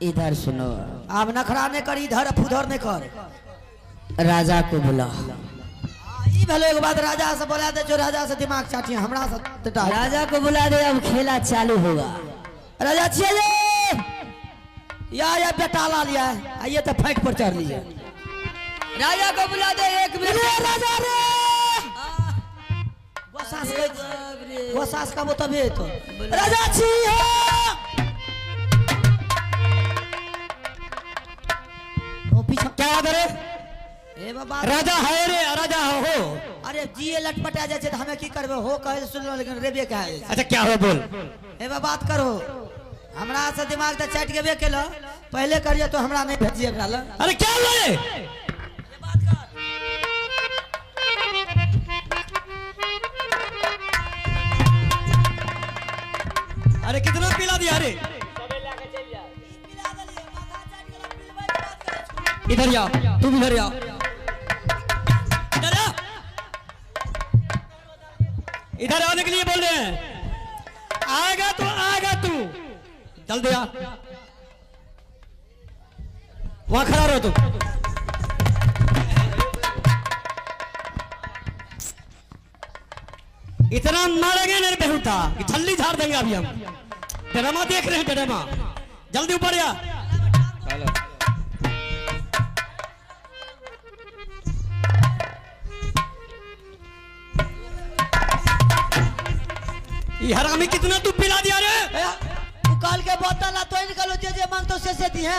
इधर सुनो, अब नखरा नहीं कर, इधर फुधर नहीं कर। राजा को बुला। भले एक बात राजा से बोला दे, जो राजा से दिमाग चाटी हमरा से। राजा को बुला दे, अब खेला चालू होगा। राजा छिए या बेटाला लिया है, आइए तो फैक पर चढ़ लिए। राजा को बुला दे, 1 मिनट। राजा रे गोसास का वो तभी तो राजा छिए। क्या करे? राजा है रे, राजा हो। अरे जी लटपटा जाए तो हमें की करबे हो कहे सुन लो, लेकिन रेबे का है। अच्छा क्या हो बोल। बात करो, हमरा से दिमाग तो चट के के लो, पहले करिए तो हमरा नहीं भेजिए। अरे क्या बोले? अरे कितना पिला दिया रे? इधर जाओ, तुम इधर जाओ। इधर आने के लिए बोल रहे हैं। आएगा तो आएगा तू, जल्दी आ। वहां खड़ा रहो तुम। इतना मारेंगे नहीं बेहुता कि छल्ली झाड़ देंगे अभी हम। ड्रामा देख रहे हैं, ड्रामा। जल्दी ऊपर आ। हरामी कितना तू पिला दिया रे? तू काल के बोतल ला तो निकालो, जे मांगतो से दी है।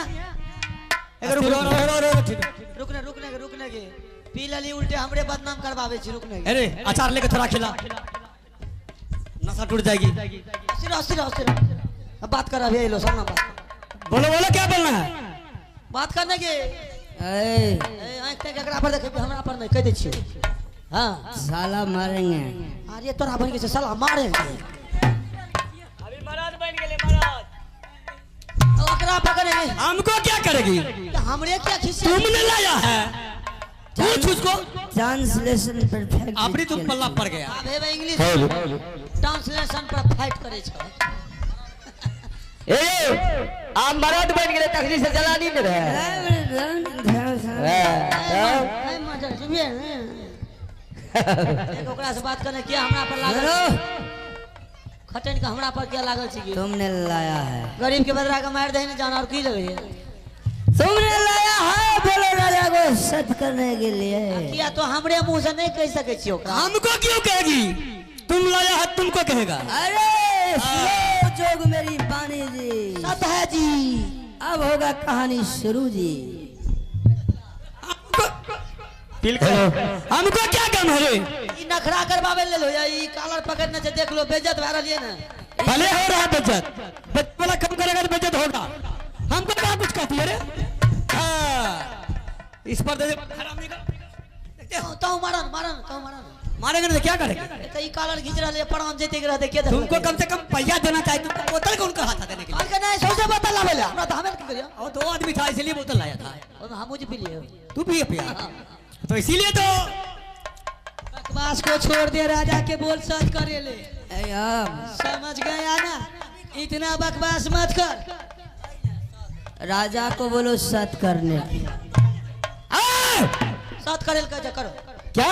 रुकने के पी लली उल्टे हमरे बदनाम करवावे छी। रुकने के अरे अचार लेके थोड़ा खिला, नशा टूट जाएगी। सिरा अब बात कर, अभी लो सुनना बात। बोलो बोलो, क्या बोलना है? बात करने के आंख तक एकरा पर देखे, हमरा पर नहीं कह दे छी। हां साला मारेंगे। अरे तोरा बन के से साला मारेंगे। अभी महाराज बन गेले महाराज। ओकरा पकड़ेंगे। हमको क्या करेगी? हमरे क्या खिस्सा? तुमने लाया है, पूछ उसको। Translation perfect. अपनी तुम पल्ला पड़ गया। अबे भाई इंग्लिश ट्रांसलेशन पर फाइट करे छ। आप मराठ बन गए, तखनी से जलानी में रहे। ओकरा से बात करने क्या हमरा पर लागल? खटन का हमरा पर क्या लागल छी? तुमने लाया है। गरीब के बदरा का मार दे न जान, और की लगे? तुमने लाया है, बोलो राजा को सत करने के लिए। किया तो हमरे मुंह से नहीं कह सके छी ओकरा। हमको क्यों कहेगी? तुम लाया है, तुमको कहेगा। अरे सुनो जोग मेरी बानी जी, सत है जी। अब होगा कहानी शुरू जी। हमको क्या काम है रे? ई नखरा करवावे ले लो या ई कॉलर पकड़ने से देख लो, बेइज्जत भा रही है ना। भले हो रहा बेइज्जत, वाला कम करेगा तो बेइज्जत होगा। हमको क्या कुछ कहती है रे? इस पर दे हरामी का तो मारन मारेंगे तो क्या करेंगे? तो ई कॉलर खींच रहा है, प्रणाम जेते के रहते के। तुमको कम से कम पैसा देना चाहिए। तुमको बोतल कौन कहा था देने के लिए? और नहीं सोचे बोतल लावे ले, हमरा तो हमें की करियो। और 2 आदमी था इसलिए बोतल लाया था। और हम मुझे पी लिए। तू भी पिया, तो इसीलिए तो बकवास को छोड़ दे, राजा के बोल सच करे ले। समझ गया ना? इतना बकवास मत कर। राजा को बोलो सत करने की। सत करे का करो। क्या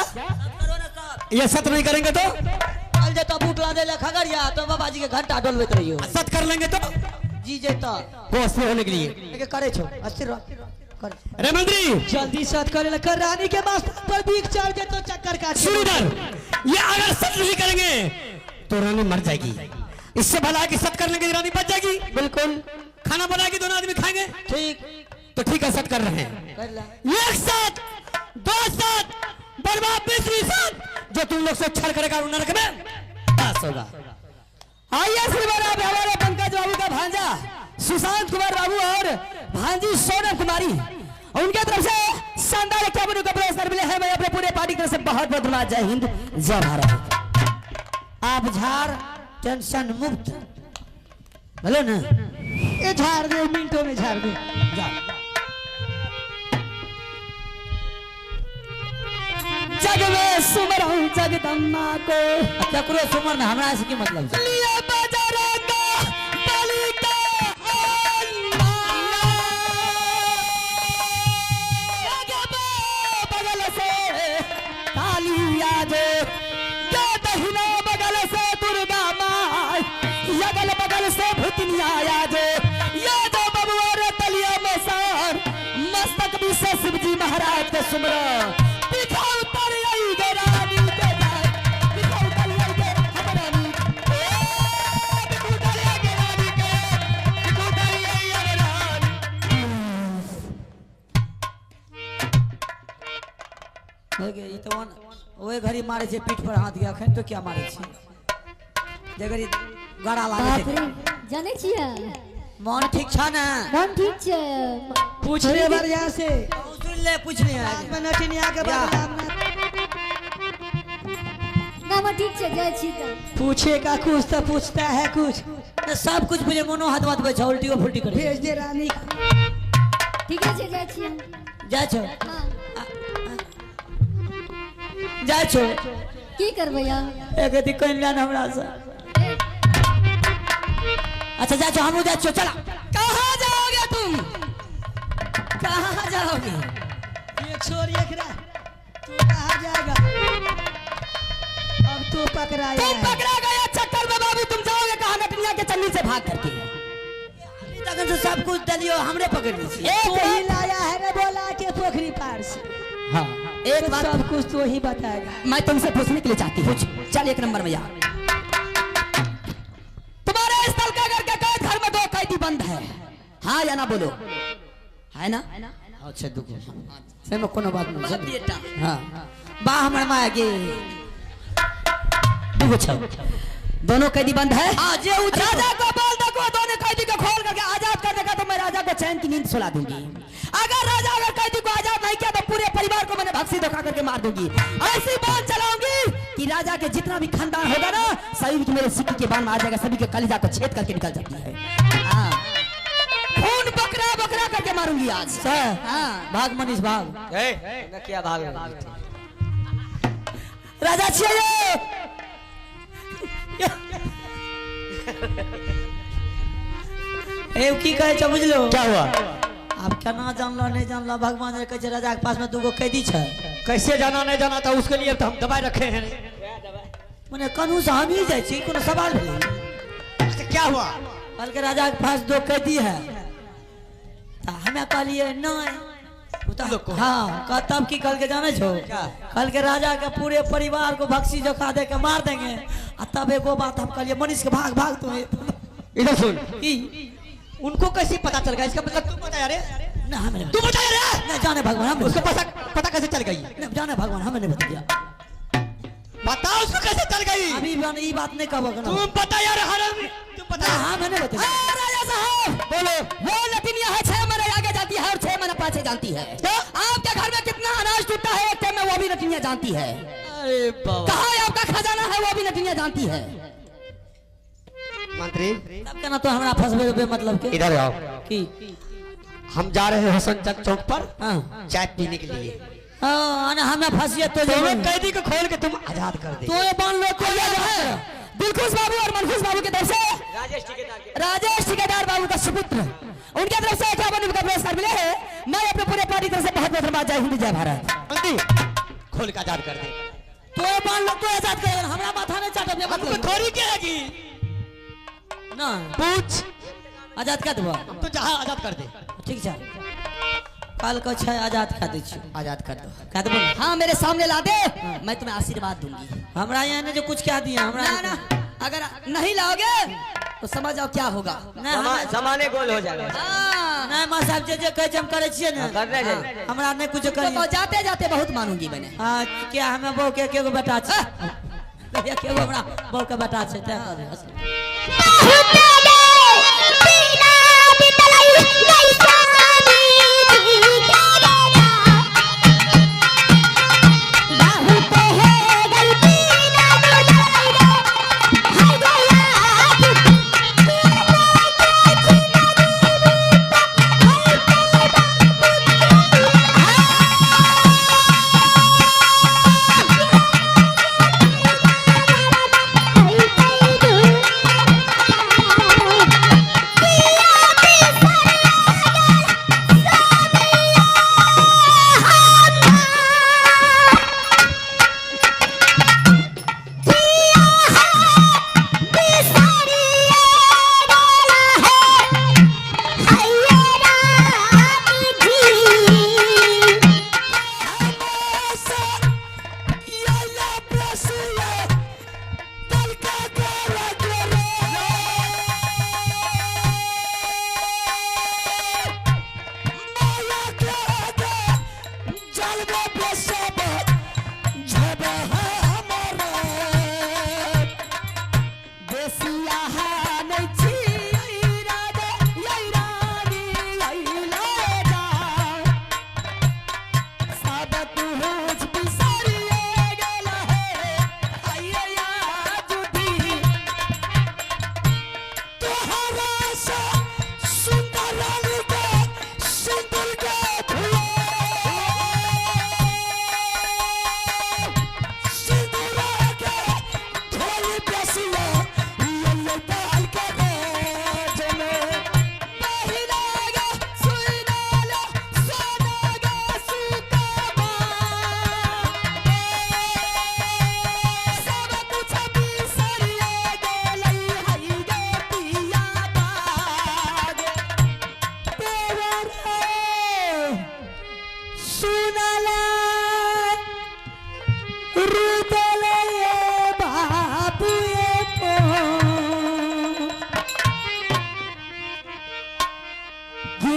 ये सत नहीं करेंगे तो? कल जे तो बूट ला दे ले खगड़िया, तो बाबा जी के घंटा डोलबेत रहियो। सत कर लेंगे तो जी जेता वो अस्थिर होने के लिए के करे छो। अस्थिर रह कर। अरे मंत्री जल्दी सत करे ले कर, रानी के मास्टर पर बीक चढ़ जे तो चक्कर काट। सुन इधर, ये अगर सत नहीं करेंगे तो रानी मर जाएगी। इससे भला है कि सत कर लेंगे, रानी बच जाएगी। बिल्कुल। खाना बनाएगी, दोनों आदमी खाएंगे। ठीक तो ठीक है, सत कर रहे हैं। कर ला। 1 साथ 2 साथ बर्बाद 20 साथ जो तुम लोग से छल करेगा नरक में पास होगा। आइए श्रीमान, आप हमारे पंकज बाबू का भांजा सुशांत कुमार बाबू और भांजी सोनम कुमारी, उनके तरफ से शानदार इक्यावन का पुरस्कार मिले हैं। मैं अपने पूरे पार्टी की तरफ से बहुत बहुत धन्यवाद। जय हिंद, जय भारत। आप झाड़ टेंशन मुक्त भले ना, ये झाड़ दे, मिनटों में झाड़ दे। जा जग में सुमरऊं जगदम्बा को। चक्रो सुमर ना, हमरा से की मतलब? लिए बाजारा का बलि का भूतनी आया जो ये जो बबुआ रे तलिया में सार मस्तक भी से शिव जी महाराज के सुमरा पीछा उतर आई गे रानी के जाए पीछा उतर आई गे हमरा नी पीछा उतर आई गे रानी के पीछा उतर आई हमरा हो गए ई तो ओए घड़ी मारे छे पीठ पर हाथ गया खन तो क्या मारे छे जे घड़ी गड़ा बाप लागे रे जाने छियै मन ठीक छ ना मन ठीक छै पूछ ले बढ़िया से सुन ले पूछ ले आज में नटिनिया के बदला ना मन ठीक छै जाय छी त पूछे का कुछ तो पूछता है कुछ तो सब कुछ मुझे मनो हाथ मत बचा उल्टी और फुल्टी कर भेज दे रानी ठीक छै जाय छी हम जा छो हां जा छो की करबै या एक दी कन्या हमरा से अच्छा जा छो हम जा छो चला कहाँ जाओगे तुम कहां जाओगे एक छोर एक रा तू कहां जाएगा अब तू पकड़ाया तुम पकड़ा गया चक्कर में बाबू तुम जाओगे कहाँ नटनिया के चन्नी से भाग करके अभी तक तो सब कुछ दलियो हमरे पकड़ ली थी एक तू ही लाया है रे बोला के पोखरी पार से हाँ एक बात सब कुछ तो ही बताएगा मैं तुमसे पूछने के लिए चाहती हूँ चल एक नंबर में यार तुम्हारे स्थल का घर के कैद घर में 2 कैदी बंद है हाँ या ना बोलो है ना अच्छा दुख से में कोनो बात नहीं सब बेटा हाँ बा हमर माया के दुगो छौ दोनों कैदी बंद है हां जे राजा को बोल दो को दोनों कैदी को खोल करके आजाद कर देगा तो मैं राजा को चैन की नींद सुला दूंगी अगर राजा अगर कैदी को आजाद नहीं किया तो पूरे परिवार को मैंने भक्सी धोखा करके मार दूंगी ऐसी बात चलाऊंगी कि राजा के जितना भी खानदान होगा ना सभी की मेरे सिक्के के बाण में आ जाएगा सभी के कलीजा को छेद करके निकल जाती है हाँ खून बकरा बकरा करके मारूंगी आज सर हाँ भाग मनीष भाग ए न क्या भाग राजा छिए ए की कहे छ बुझलो क्या हुआ अब केना जानलो नहीं जानलो भगवान रे कहे राजा के पास में दूगो कैदी छै कैसे जाना नहीं जाना था उसके लिए तो हम दवाई रखे हैं मने कानून से हम ही जाय छी कोनो सवाल भेलै अच्छा, क्या हुआ कल के राजा के पास 2 कैदी है तो हमें कहलिए नहीं हाँ तब की कल के जाने छो कल के राजा के पूरे परिवार को भक्सी जोखा दे के मार देंगे और तब एगो बात हम कहलिए मनीष के भाग भाग तू इधर सुन उनको कैसे पता चल गया इसका मतलब तू बता यार ना हमें तू बता यार नहीं जाने भगवान हम उसको पता कैसे चल गई नहीं जाने भगवान हमें नहीं बताया बताओ उसको कैसे चल गई अभी ये बात नहीं कहबो तुम बता यार हराम तुम बता हाँ मैंने बताया राजा साहब बोलो वो नटिनिया है 6 महीने आगे जाती है और 6 महीने पाछे जानती है आपके घर में कितना अनाज टूटा है एक टाइम में वो भी नटिनिया जानती है अरे बाबा कहाँ है आपका खजाना है वो भी नटिनिया जानती है मंत्री तब कहना तो हमरा फंसबे मतलब के इधर आओ की हम जा रहे हैं हसनचक चौक पर हाँ चाय पीने के लिए हाँ ना हमें फंसिए तो तुम्हें कैदी को खोल के तुम आजाद कर दे तो ये बांध लो तो ये है दिलखुश बाबू और मनखुश बाबू की तरफ से राजेश ठेकेदार बाबू का सुपुत्र उनकी तरफ से 51 का पुरस्कार मिले हैं मैं अपने पूरे पार्टी तरफ से बहुत बहुत धन्यवाद जय हिंद जय भारत मंत्री खोल के आजाद कर दे तो ये बांध लो तो आजाद कर हमरा माथा नहीं चाटब हमको मतलब थोड़ी क्या है ना पूछ आजाद कर देबो तो जहाँ आजाद कर दे ठीक है कल को छै आजाद कर दे छी आजाद कर दो कर देबो हाँ मेरे सामने ला दे मैं तुम्हें आशीर्वाद दूंगी हमरा यहाँ ने जो कुछ कह दिया हमरा ना अगर नहीं लाओगे तो समझ जाओ क्या होगा जमाने गोल हो जाएगा नहीं मां साहब जे कहे हम करे छिए ना करने जाए। हमरा नहीं कुछ तो करिए जाते जाते बहुत मानूंगी मैंने हां क्या हमें बहू के एगो बेटा छै एगो हमरा बहू के बेटा छै तै करे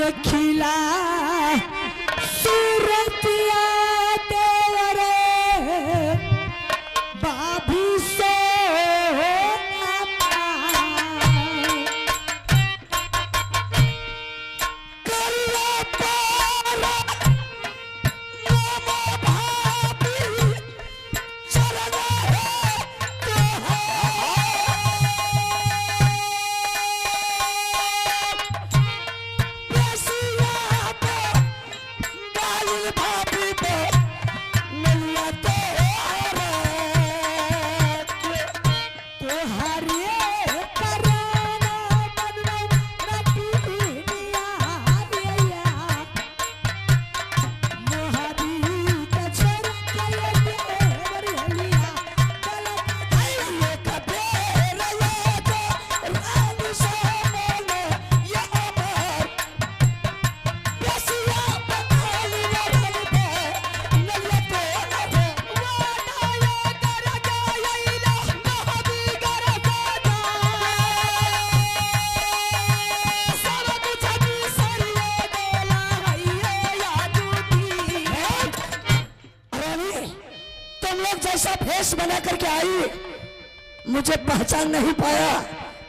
ये खिला सूरतिया तेरे बाबू सो जैसा भेष बना करके आई, मुझे पहचान नहीं पाया,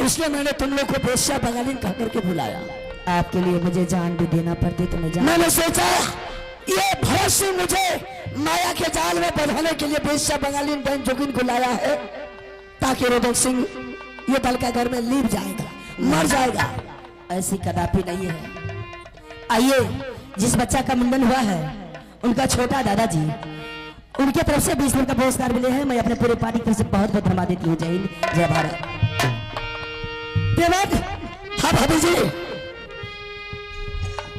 इसलिए मैंने तुम लोग को बेश्या बंगालीन कह करके बुलाया। आपके लिए मुझे जान भी देना पड़ती तो मैं जान। मैंने सोचा ये भरोसे मुझे माया के जाल में बंधाने के लिए बेश्या बंगालीन बहन जोगिन को लाया है, ताकि रुद्र सिंह ये दल का घर में लीप जाएगा, मर जाएगा। ऐसी कदापि नहीं है। आइए, जिस बच्चा का मुंडन हुआ है उनका छोटा दादाजी, उनके तरफ से 20 रुपए का पुरस्कार मिले हैं। मैं अपने पूरे पार्टी की तरफ से बहुत बहुत धन्यवाद देती हूँ। जय हिंद, जय भारत। देवर, हाँ भाभी जी,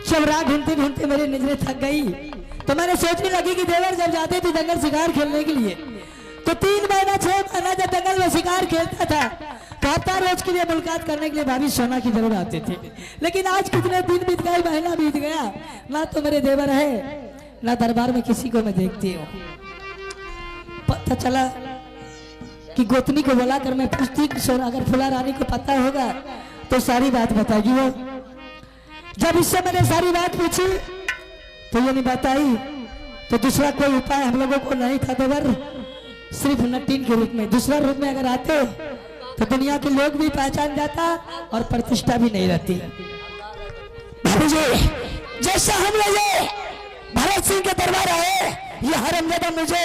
चमरा ढूंढते ढूंढते मेरी नजरें थक गई, तो मैंने सोचने लगी कि देवर जब जाते थे जंगल शिकार खेलने के लिए, तो 3 महीना 6 महीना जब जंगल में शिकार खेलता था, कहता रोज के लिए मुलाकात करने के लिए भाभी सोना की जरूर आते थे। लेकिन आज कितने दिन बीत गए, महीना बीत गया, ना तो मेरे देवर है, ना दरबार में किसी को मैं देखती हूँ। पता चला कि गोतनी को बुला कर मैं पूछती कि सोना अगर फुला रानी को पता होगा तो सारी बात बताएगी वो। जब इससे मैंने सारी बात पूछी तो ये नहीं बताई, तो दूसरा कोई उपाय हम लोगों को नहीं था देवर, सिर्फ नटीन के रूप में, दूसरा रूप में अगर आते तो दुनिया के लोग भी पहचान जाता और प्रतिष्ठा भी नहीं रहती। भाभी जी, जैसा हम लोग भरत सिंह के दरबार आए, ये हरामजादा मुझे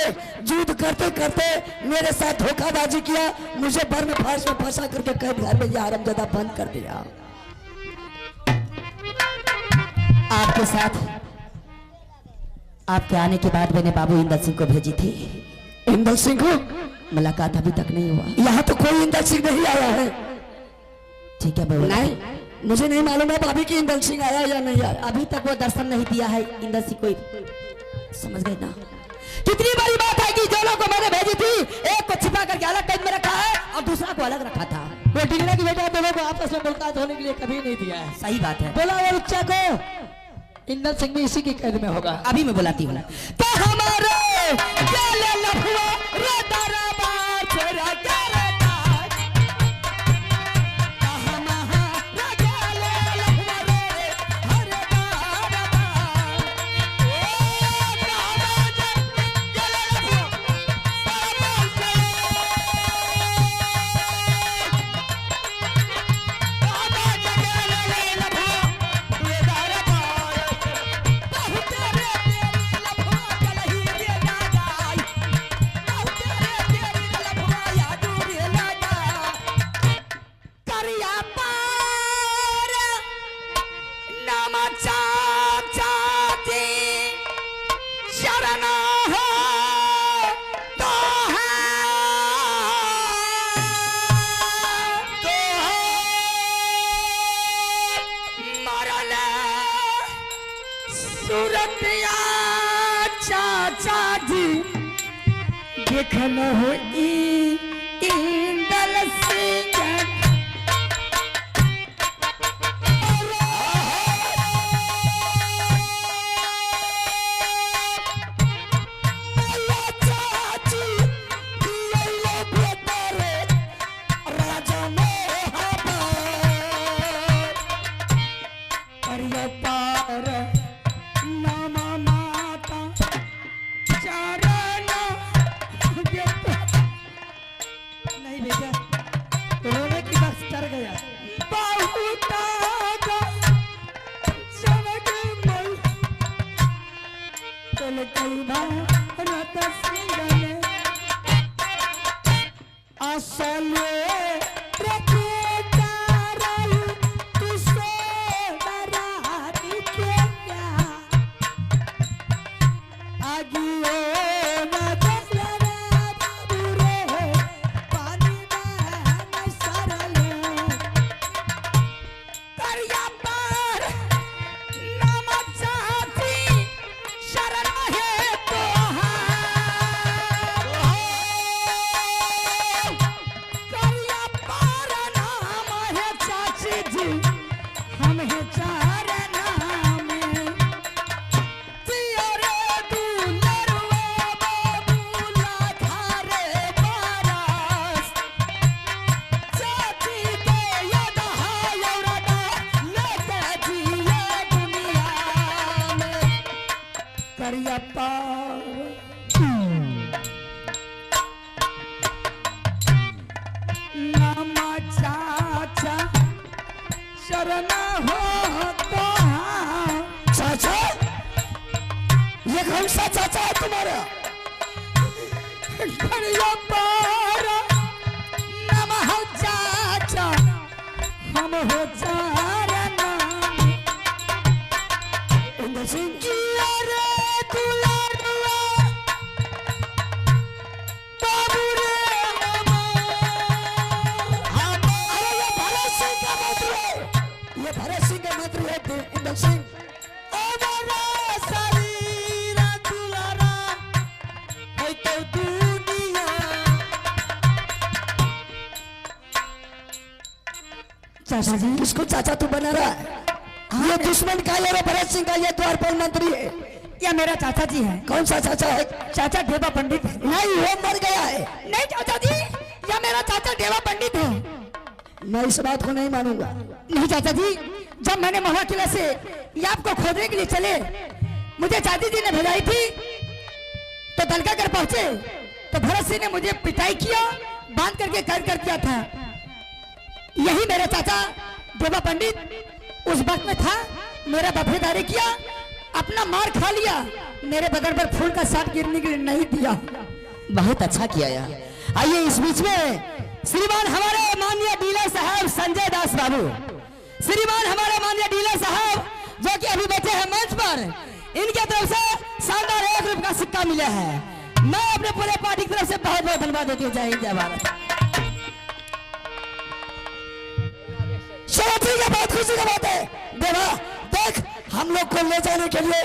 युद्ध करते करते मेरे साथ धोखाबाजी किया, मुझे बर में फांस में फंसा करके कैद घर में ये हरामजादा बंद कर दिया। आपके साथ आपके आने के बाद मैंने बाबू इंदर सिंह को भेजी थी। इंदर सिंह को मुलाकात अभी तक नहीं हुआ। यहाँ तो कोई इंदर सिंह नहीं आया है। ठीक है बाबू। नहीं, मुझे नहीं मालूम है भाभी की इंदर सिंह आया या नहीं आया। अभी तक वो दर्शन नहीं दिया है इंदर सिंह कोई, समझ गए ना। कितनी बड़ी बात है कि जो लोग को मैंने भेजी थी, एक को छिपा करके अलग कैद में रखा है और दूसरा को अलग रखा था। वो टिकने की बेटा दोनों को आपस में मुलाकात होने के लिए कभी नहीं दिया है। सही बात है। बोला वो बच्चा को इंदर सिंह भी इसी की कैद में होगा। अभी मैं बुलाती हूँ। तो हमारे केले लफुआ रोता रबार छोरा करता, कहाँ महा केले लफुआ रे हर बार बार, ओ राजा केले लफुआ परमाल से, राजा केले लफुआ रोता रबार, बहुत तेरे लफुआ कलही रे दादाई, बहुत तेरे लफुआ यादू रे लागा, करिया पार नामा चाचा दे शरणा हो तो मरला सूरतिया चाचा जी देखन हो इंदल सिंह राजा में भारत सिंगले असले प्रकृतारल तुसे बराती के क्या आगियो न जलरे बुरे पानी में सरले करिया पर नमक चाहती शरण है तो करिया पर नाम है चाची जी हम है चार नाम तियोरे दुलरवा बाबूला धारे बारस चाची के याद हायरदा लेते जिए दुनिया में करिया पार नामा चाचा शरण हो तो चाचा ये कौन सा चाचा है तुम्हारा करिया पार नमः चाचा हम हो चार नाम इंद्र सिंह जी रे दुलारुआ बाबू रे अरे ये भरत सिंह का मंत्री है ये भरत सिंह का मंत्री है इंद्र सिंह ओ मेरा शरीर दुलारा है तो दुनिया चाचा जी किसको चाचा तू बना रहा है ये दुश्मन का ये रे भरत सिंह का ये द्वारपाल मंत्री है ये मेरा चाचा जी है कौन सा चाचा है चाचा देवा पंडित नहीं वो मर गया है नहीं चाचा जी ये मेरा चाचा देवा पंडित है मैं इस बात को नहीं मानूंगा नहीं चाचा जी जब मैंने महुआ किला से ये आपको खोदने के लिए चले मुझे चाची जी ने भेजाई थी तो दलका कर पहुंचे तो भरत सिंह ने मुझे पिटाई किया बांध करके कैद कर दिया था यही मेरा चाचा देवा पंडित उस वक्त में था मेरा बफेदारी किया अपना मार खा लिया मेरे बदन पर फूल का साथ गिरने के लिए नहीं दिया बहुत अच्छा किया यार आइए इस बीच में श्रीमान हमारे माननीय डीलर साहब संजय दास बाबू श्रीमान हमारे माननीय डीलर साहब जो कि अभी बैठे हैं मंच पर इनके तरफ से शानदार 1 रुपये का सिक्का मिला है मैं अपने पूरे पार्टी की तरफ से बहुत बहुत धन्यवाद देती हूँ जय हिंद जय भारत चलो ठीक है बहुत खुशी का बात है देवा देख हम लोग को ले जाने के लिए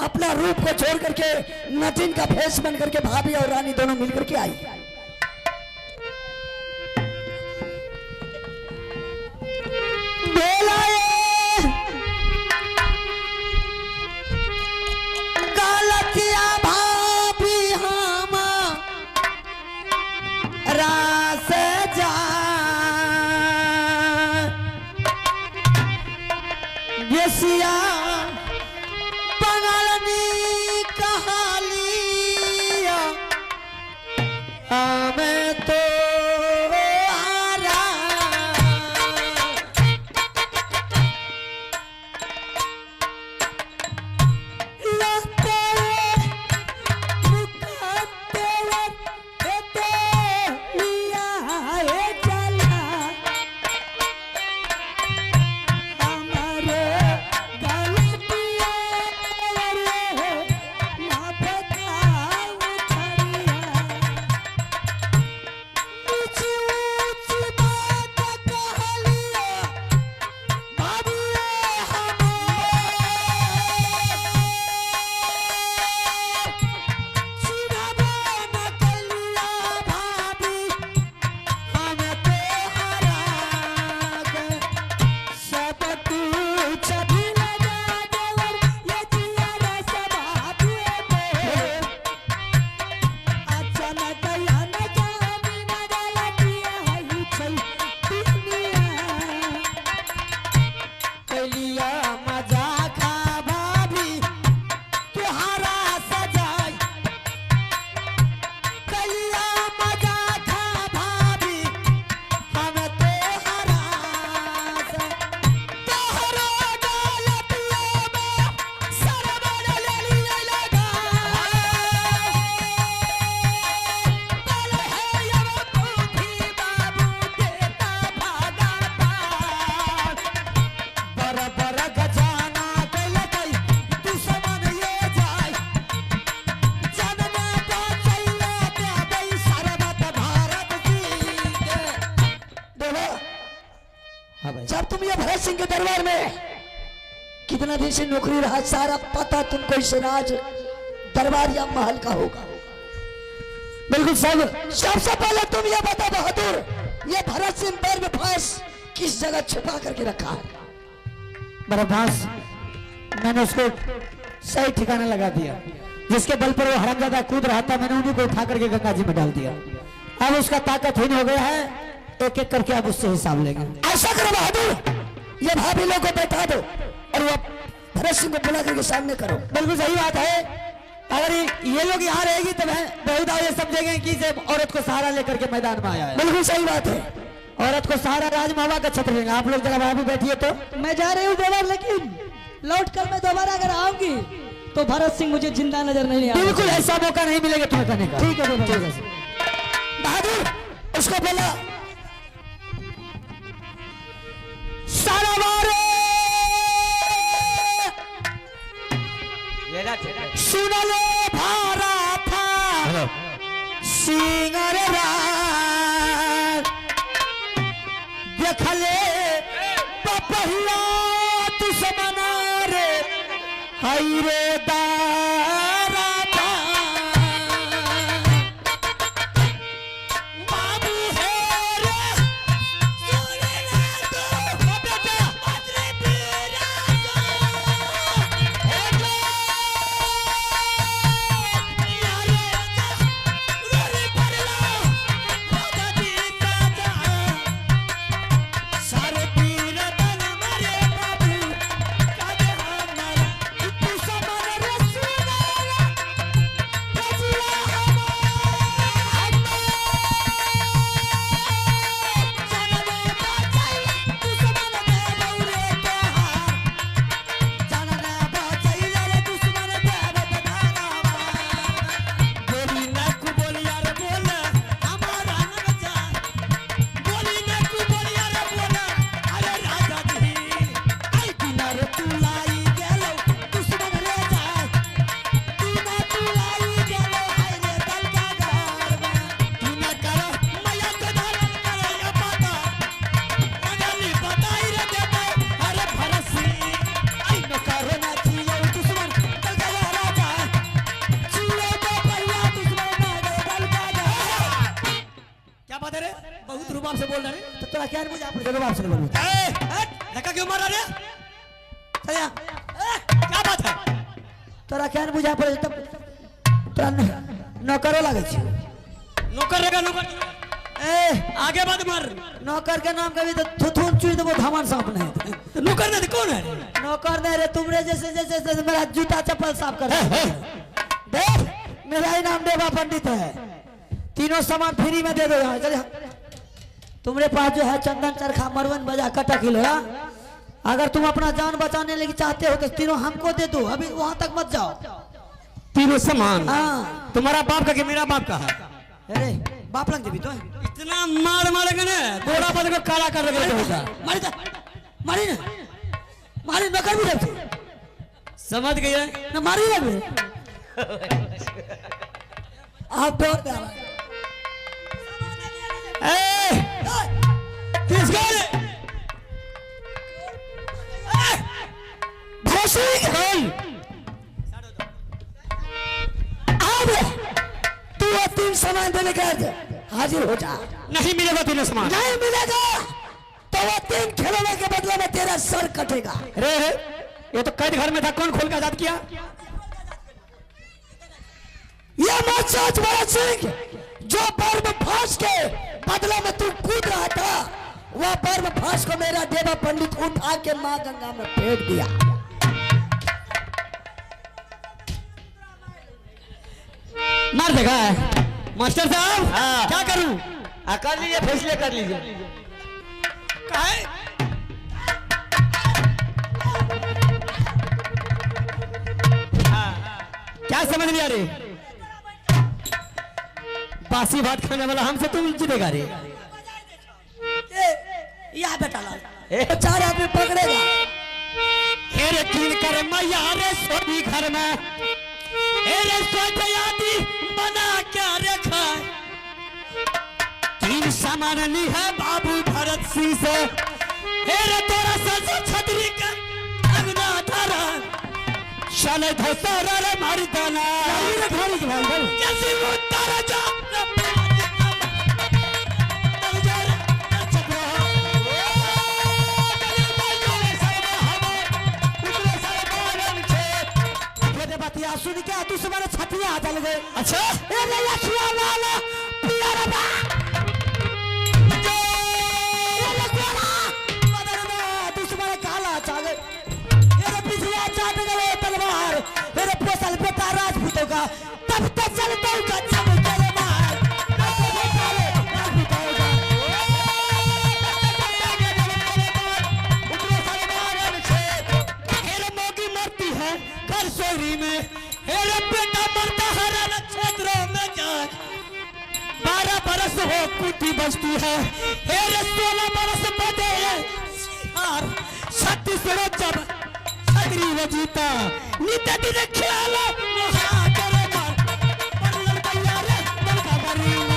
अपना रूप को छोड़ करके नटिन का फेस बन करके भाभी और रानी दोनों मिलकर के आई गलतिया भाभी हम रास जा बेसिया बंगालनी कहालिया हमें तो कितना दिन से नौकरी रहा, सारा पता तुमको इस राज दरबार या महल का होगा। बिल्कुल सब। सबसे पहले तुम ये बता बहादुर, ये भरत सिंह बर्मफास किस जगह छुपा करके रखा है? बर्मफास मैंने उसको सही ठिकाना लगा दिया, जिसके बल पर वो हरामजादा कूद रहा था, मैंने उन्हीं को उठा करके गंगा जी में डाल दिया। अब उसका ताकतहीन हो गया है, एक एक करके अब उससे हिसाब लेंगे। ऐसा करो बहादुर, ये भाभी लोग को बैठा दो और वो भरत सिंह को बुला करके सामने करो। बिल्कुल सही बात है। अगर ये लोग यहाँ रहेगी तो बहुत ये समझेंगे कि इसे औरत को सहारा लेकर के मैदान में आया है। बिल्कुल सही बात है। औरत को सहारा राजमावा का छत्र लेंगे। आप लोग जरा वहां भी बैठिए तो। मैं जा रही हूँ देवर, लेकिन लौट कर मैं दोबारा अगर आऊंगी तो भरत सिंह मुझे जिंदा नजर नहीं आएगा। बिल्कुल ऐसा मौका नहीं मिलेगा तुम्हें करने का। ठीक है देवर। बहादुर उसको बोला सारा मारे सुन लो भारा था सिंगर देख ले पपहिया दुश्मना रे हई रे दारा था बाबू है रे सुने ना तो बेटा पत्रे पीरा बहुत रुबाब से बोल रहे तो तोरा क्या मुझे आप रुबाब से बोल धक्का क्यों मार रहा है? क्या बात है? तोरा क्या बुझा पड़े तब तोरा नौकरो लागे छी। नौकर रहेगा नौकर। आगे बात मार। नौकर के नाम कभी तो थुथुन चुई देबो धामन सांप नहीं। तो नौकर नहीं कौन है? नौकर नहीं रे तुमरे जैसे जैसे मेरा जूता चप्पल साफ कर देख। मेरा ही नाम देवा पंडित है। तीनों सामान फ्री में दे दो यहाँ। चल तुम्हारे पास जो है चंदन चरखा मरवन बजा कटा किलो। अगर तुम अपना जान बचाने लगी चाहते हो तो तीनों हमको दे दो, अभी वहां तक मत जाओ। तीनों सामान? हाँ। तुम्हारा बाप का कि मेरा बाप का है? अरे बाप लग देवी तो इतना मार मारेगा ना गोरा बदल को काला कर देगा। मारी था मारी ना मारी नौकर भी रखते समझ गए ना मारी लगे। आप डर दे तू वो 3 सामान देने का हाजिर हो जा। नहीं मिलेगा तीनों सामान। नहीं मिलेगा तो वो 3 खिलौने के बदले में तेरा सर कटेगा। रे ये तो कैद घर में था, कौन खोल के आजाद किया? ये मत सोच भरत सिंह, जो बर्म फांस के बदले में तू कूद रहा था, वह बर्म फांस को मेरा देवा पंडित उठा के मां गंगा में फेंक दिया। मार देगा मास्टर साहब। हाँ। क्या करूं? कर लीजिए, फैसले कर लीजिए। क्या समझ नहीं आ रही? बासी भात खाने वाला हमसे तुम जीतेगा रे? या बेटा लाल चार आदमी पकड़ेगा। हेरे कीन कर मैया रे सोनी घर में, हेरे सोचयाती बना क्या रखा? 3 सामान ली है बाबू भरत सिंह से, हेरे तोरा सच छतरी का अगना धर चले धोसारा रे मारी दाना जैसे वो तारा जा सुन के तू तुम्हारे छतिया आ चल गए। अच्छा ए ले लखिया लाला पिया रे बा ए ले कोला मदर में तू तुम्हारे काला आ गए। ए रे पिछिया चाट गए तलवार ए रे पोसल बेटा राजपूतों का तब तक चलता हूं कच्चा में तेरे मार सोरी में हेरे बेटा मरता हरा क्षेत्रों में जाए 12 बरस हो कुटी बस्ती है हेरे 16 बरस बदे और 36 रोज जब छतरी वो जीता नीते दिन ख्याल महाकर मार परलर भैया रे बड़का बरीन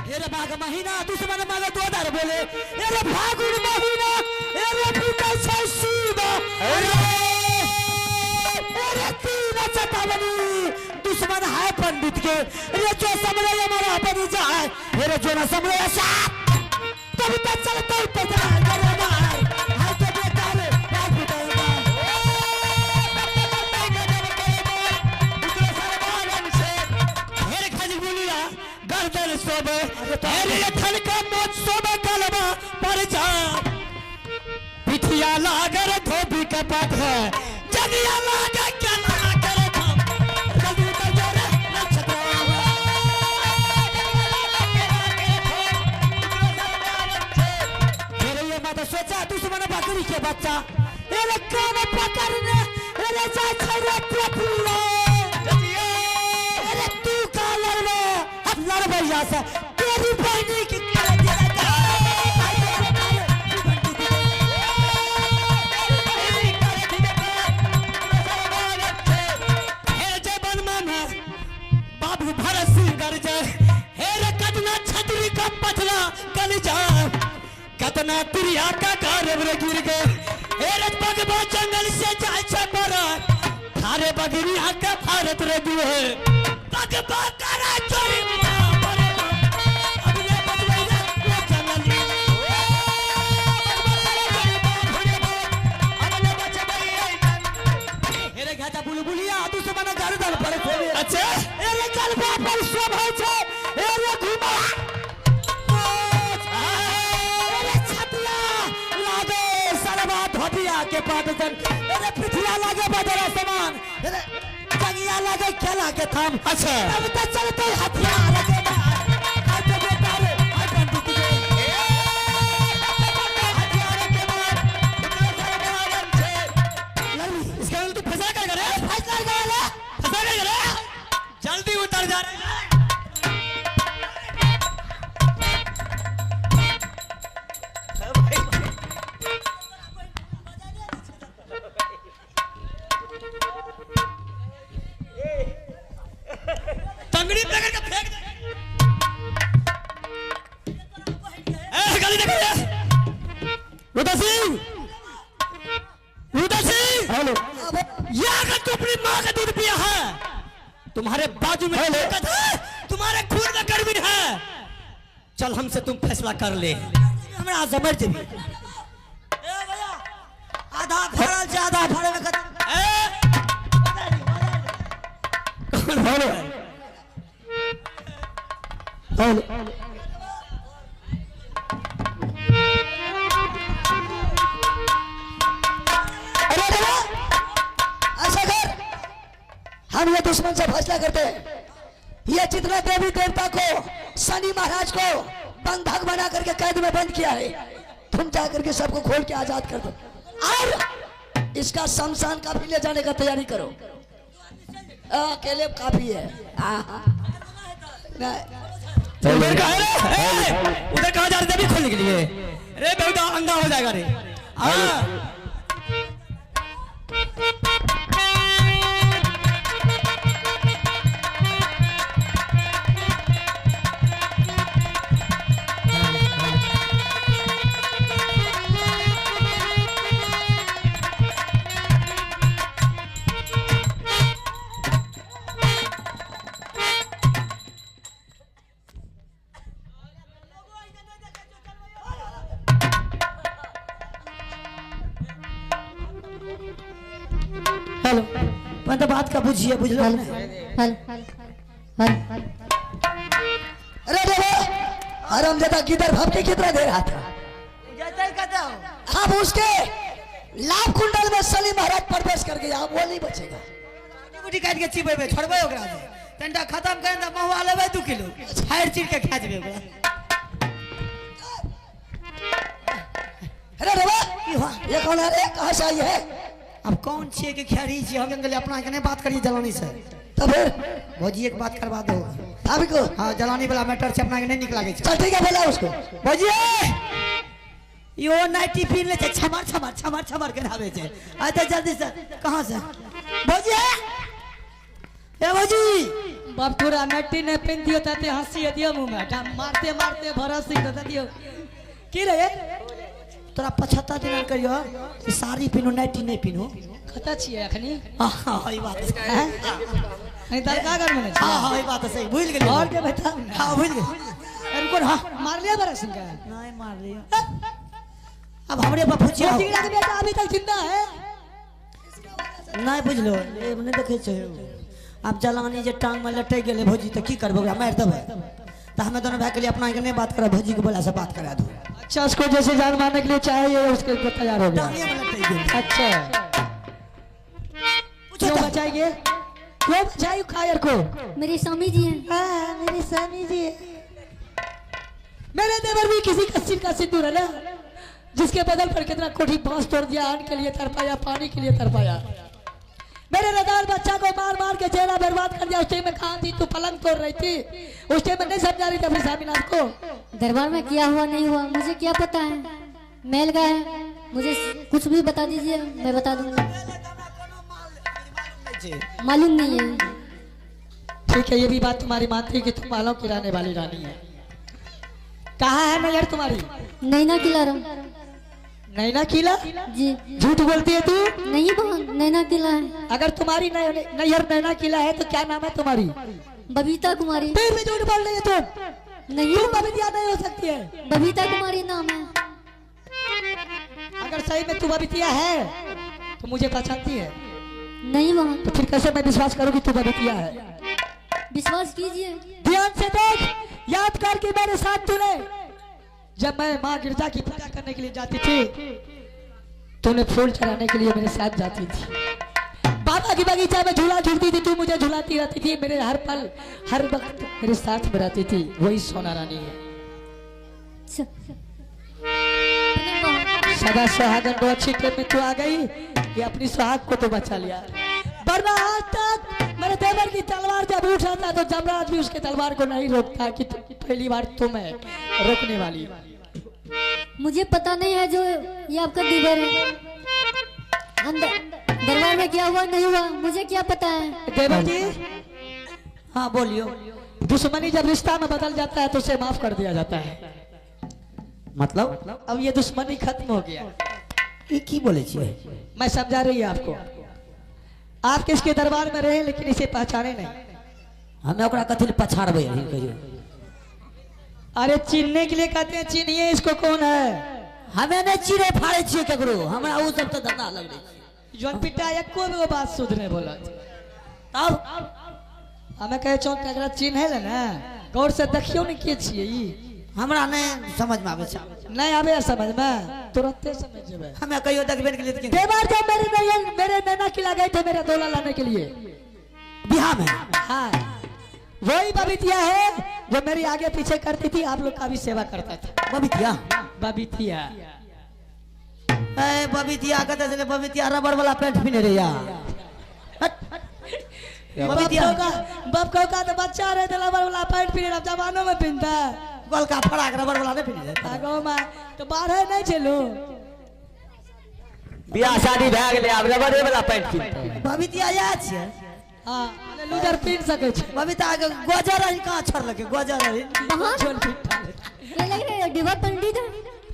हेरे बाग महीना दुश्मन मांगे 2000 बोले हेरे फागुन महीना हेरे फूटा से सीधा हेरे तीन चटावनी दुश्मन है पंडित के ये जो समझे हमारा बनी जाए हेरे जो ना समझे साथ तब तक चलता तो करे मार हाय तो बेटा रे राज बिताएगा हेरे खाली बोलिया गर्दन सोबे हेरे थन का मोच सोबे कलमा पर जा पिठिया लागर धोबी के पद है जगिया लागर क्या लागर हम जल्दी उतर जा रे मेरे ये मत सोचा दुश्मन बकरी के बच्चा मेरे कान पकड़ने मेरे जाए खैरा प्रफुल्ल अरे तू का लड़वा अब लड़ भैया से तेरी बहनी की क्या तेरा बाबू भरत सिंह गरजे हेरे कतना छतरी का पथला कल जा कतना तुरिया का कारब रे गिर गए हेरे बगबा जंगल से जाए छे बरा थारे बगरिया का भारत रे दुए बगबा करा चोरी अगले बदले रे जंगली हेरे घाटा बुलबुलिया दुश्मन गर्दन पर खोले अच्छा एरे कलबा पर सब है छे एरे घुमा एरे छतिया लागे सरवा धोबिया के पाटन एरे पिठिया लागे बदरा समान एरे जगिया लागे खेला के थाम अच्छा तब तक चलते हथियार लगे हाय तो बेटा रे हाय पंडित के हथियार के मार इसका तू फैसला कर रे फैसला कर ले फैसला कर रे जल्दी उतर जा रे तंगड़ी पकड़ के फेंक दे ए गाली देखो ये रुदा सिंह हेलो ये अगर तू अपनी माँ का दूध पिया है तुम्हारे बाजू में ताकत है तुम्हारे खून में गर्मी है चल हमसे तुम फैसला कर ले हमरा समझ जेबी ए भैया आधा भरल से आधा भरे में कौन बोलो अरे देखो ऐसा कर हम ये दुश्मन से फैसला करते हैं ये जितने देवी देवता को शनि महाराज को बंधक बना करके कैद में बंद किया है तुम जा करके सबको खोल के आजाद कर दो और इसका शमशान का भी ले जाने का तैयारी करो अकेले काफी है उधर कहाँ जा रहे थे अभी खोलने के लिए अरे बहुत अंगा हो जाएगा रे मतलब बात का बुझिए, बुझलो हल ना? हल हल अरे देवा हरामजादा किधर भाप के कितना दे रहा था। जैसे ही कहते हो अब उसके लाभ कुंडल में सलीम महाराज प्रवेश कर गया, अब वो नहीं बचेगा। गुटी काट के चिबे में छोड़बे ओकरा से तंडा खत्म कर दे, महुआ लेबे 2 किलो फायर चीर के खा जेबे ओकरा। अरे देवा ये कौन है रे, कहाँ से आई है? अब कौन छिए के खैरी छी, हम जंगल अपना के नहीं बात करिए जलानी से। तो फिर भौजी एक बात करवा दो। भाभी को हाँ जलानी वाला मैटर से अपना के नहीं निक लागे छै। चल ठीक है, बोला उसको। भौजी यो नाइटी पीन ले छै, छमर छमर छमर छमर के नावे छै। आ तो जल्दी से कहां से भौजी ए भौजी बाप तोरा नट्टी ने पहन दियो ताते हंसी दियो मुंह में डा मारते मारते भरसी दे दियो की रे तोरा 75 दिन करियो कि साड़ी पीनो नाइटी नहीं पीनो। कता छिए अखनी हां ई बात है। नहीं दरगाह में हां हां ई बात सही भूल गेली। और के बता हां भूल गेली। इनको हां मार लिया बरस का नहीं मार लिया। अब हमरे पर पूछियो टिकड़ा के बेटा अभी तक जिंदा है नहीं बुझलो ए नहीं देखे छै। अब जलानी जे टांग में लटक गेले भौजी त की करबो, ओकरा मार देबे त हमें दोनों भाई के लिए अपना के नहीं बात करे, भौजी के बोला से बात करा दो। अच्छा उसको जैसे जान मारने के लिए चाहिए उसके ऊपर तैयार हो गया। टांगे में लटक गेले। अच्छा क्यों बचाएंगे, क्यों बचाई खायर को? मेरी स्वामी जी हैं। हाँ मेरे स्वामी जी मेरे देवर भी किसी कस्सिर का सिंदूर है ना, जिसके बदल पर कितना कोठी बांस तोड़ दिया, अन्न के लिए तरपाया, पानी के लिए तरपाया। मेरे रदार बच्चा को मार मार के चेहरा बर्बाद कर दिया। उस टाइम में कहाँ थी तू, पलंग तोड़ रही थी उस टाइम में, नहीं समझा रही थी अपने स्वामीनाथ को। दरबार में क्या हुआ नहीं हुआ मुझे क्या पता है, मेल गए मुझे कुछ भी बता दीजिए मैं बता दूंगा। मालूम नहीं है। ठीक है ये भी बात तुम्हारी मानती है कि तुम मालों की रहने वाली रानी है। कहाँ है नैयर तुम्हारी? नैना किला रहा। नैना किला? जी झूठ बोलती है तू। नहीं बहन नैना किला है। अगर तुम्हारी नैयर नैना किला है तो क्या नाम है तुम्हारी? बबीता कुमारी। फिर भी झूठ बोल रही है तुम। नहीं तुम बबीतिया नहीं हो सकती है। बबीता कुमारी नाम है। अगर सही में तू बबीतिया है तो मुझे पहचानती है, नहीं बहन। तो फिर कैसे मैं विश्वास करूं कि तू बबीतिया है? विश्वास कीजिए। ध्यान से देख, याद कर कि मेरे साथ तूने जब मैं माँ गिरजा की पूजा करने के लिए जाती थी, तूने फूल चढ़ाने के लिए मेरे साथ जाती थी। बाबा की बगीचा में झूला झूलती थी, तू मुझे झुलाती रहती थी, मेरे हर पल हर वक्त मेरे साथ में रहती थी। वही सोना रानी है। नहीं बहन। सदा सुहागन को अच्छी टाइम में तू आ गई, ये अपनी सुहाग को तो बचा लिया। वरना आज तक मेरे देवर की तलवार जब उठ जाता तो जमराज भी उसके तलवार को नहीं रोकता कि पहली बार तुम्हें रोकने वाली। मुझे पता नहीं है जो ये आपका दीवार है। हम दरबार में क्या हुआ नहीं हुआ मुझे क्या पता है। देवर जी हाँ बोलियो। दुश्मनी जब रिश्ता में बदल जाता है तो उसे माफ कर दिया जाता है। मतलब अब ये दुश्मनी खत्म हो गया। ये की बोले छिए? मैं समझा रही है आपको। आप किसके दरबार में रहे लेकिन इसे पहचाने नहीं। हमें ओकरा कथी ले पछाड़बे अभी कहियो। अरे चिन्हने के लिए कहते हैं, चिन्हिए इसको कौन है। हमें नहीं चिरे फाड़े छिए केकरो, हमरा उ सब तो धंधा लग रही। जौन पिटा एको भी वो बात सुधरे बोला तब हमें कहे चौक तकरा चिन्ह है ना, गौर से देखियो नहीं के छिए ई। हमरा नहीं समझ में आवे छै। नहीं आवे समझ में, तुरंते समझ जेबे। हमें कहियो देखबे के लिए लेकिन देवर जब मेरे नैना किला गए थे मेरा डोला लाने के लिए बिहार में। हाँ वही बबीतिया है जो मेरी आगे पीछे करती थी, आप लोग का भी सेवा करता था। बबीतिया बबीतिया ए बबीतिया कहते चले बबीतिया रबड़ वाला पैंट पहने रे यार। बबीतिया बाप का तो बच्चा रहे थे रबड़ वाला पैंट पहने, अब जमानों में पहनता है। गोल का फड़ाक रबड़ वाला नहीं पहने रहता। गाँव में तो बाहर नहीं चलो। बियाह शादी भए गेलै, आब रबड़े वाला पैंट पिन्हतै। बबीतिया या छिए। हाँ लूजर पहन सके छे। बबीता के गोजर रही कहाँ छोड़ लगे गोजर रही। छोड़ पीटा ले। ये लग रहा है डिवा पंडित है।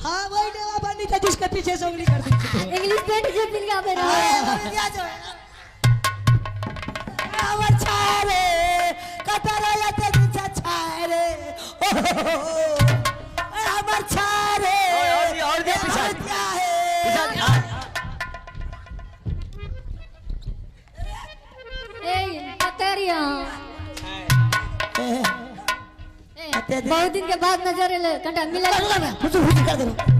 हाँ वही देवा पंडित है जिसके पीछे से उंगली कर दी थी। इंग्लिश पेंट जो पिन का पहना है। बबीतिया जो है ना आवर छारे कतरा या तेरी छारे हमर छारे और दे पीछा। क्या है दे बहुत दिन के बाद नजर मिला हुजूर हुजूर कर दे